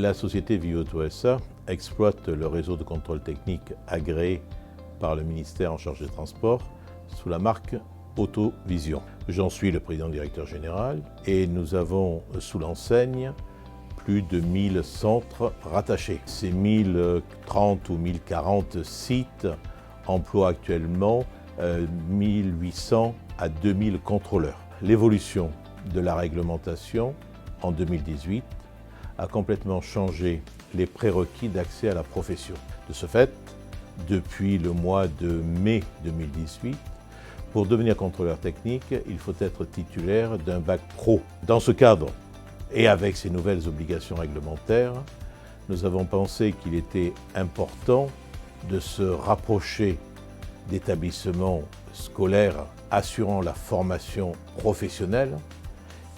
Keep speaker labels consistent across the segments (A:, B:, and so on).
A: La société Viauto SA exploite le réseau de contrôle technique agréé par le ministère en charge des Transports sous la marque Autovision. J'en suis le président directeur général et nous avons sous l'enseigne plus de 1000 centres rattachés. Ces 1030 ou 1040 sites emploient actuellement 1800 à 2000 contrôleurs. L'évolution de la réglementation en 2018 a complètement changé les prérequis d'accès à la profession. De ce fait, depuis le mois de mai 2018, pour devenir contrôleur technique, il faut être titulaire d'un bac pro. Dans ce cadre, et avec ces nouvelles obligations réglementaires, nous avons pensé qu'il était important de se rapprocher d'établissements scolaires assurant la formation professionnelle.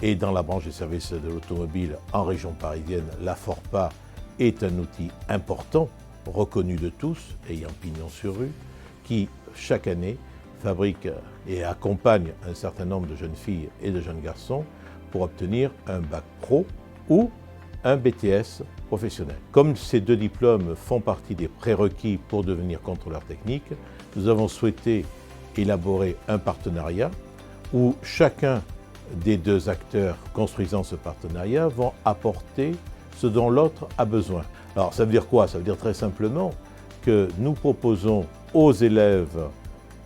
A: Et dans la branche des services de l'automobile en région parisienne, la FORPA est un outil important, reconnu de tous, ayant pignon sur rue, qui chaque année fabrique et accompagne un certain nombre de jeunes filles et de jeunes garçons pour obtenir un bac pro ou un BTS professionnel. Comme ces deux diplômes font partie des prérequis pour devenir contrôleur technique, nous avons souhaité élaborer un partenariat où chacun des deux acteurs construisant ce partenariat vont apporter ce dont l'autre a besoin. Alors ça veut dire quoi? Ça veut dire très simplement que nous proposons aux élèves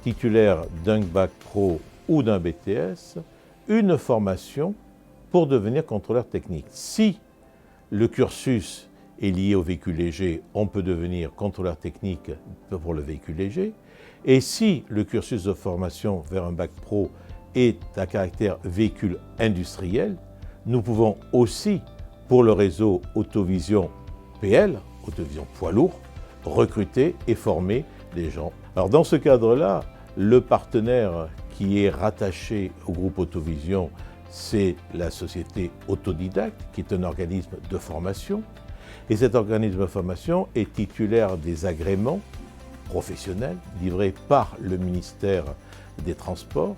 A: titulaires d'un bac pro ou d'un BTS une formation pour devenir contrôleur technique. Si le cursus est lié au véhicule léger, on peut devenir contrôleur technique pour le véhicule léger. Et si le cursus de formation vers un bac pro est à caractère véhicule industriel, nous pouvons aussi, pour le réseau Autovision PL, Autovision poids lourd, recruter et former des gens. Alors dans ce cadre-là, le partenaire qui est rattaché au groupe Autovision, c'est la société Autodidacte, qui est un organisme de formation. Et cet organisme de formation est titulaire des agréments professionnels livrés par le ministère des Transports,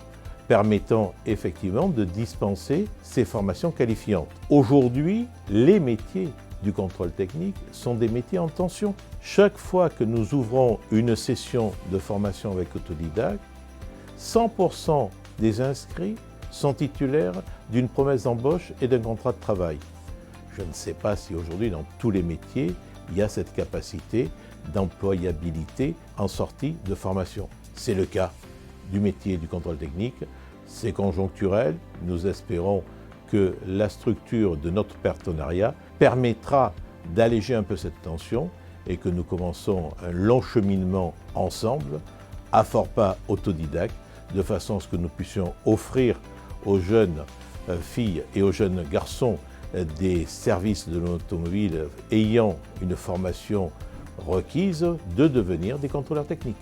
A: permettant effectivement de dispenser ces formations qualifiantes. Aujourd'hui, les métiers du contrôle technique sont des métiers en tension. Chaque fois que nous ouvrons une session de formation avec Autodidacte, 100% des inscrits sont titulaires d'une promesse d'embauche et d'un contrat de travail. Je ne sais pas si aujourd'hui, dans tous les métiers, il y a cette capacité d'employabilité en sortie de formation. C'est le cas du métier du contrôle technique. C'est conjoncturel. Nous espérons que la structure de notre partenariat permettra d'alléger un peu cette tension et que nous commençons un long cheminement ensemble à FORPA Autodidacte, de façon à ce que nous puissions offrir aux jeunes filles et aux jeunes garçons des services de l'automobile ayant une formation requise de devenir des contrôleurs techniques.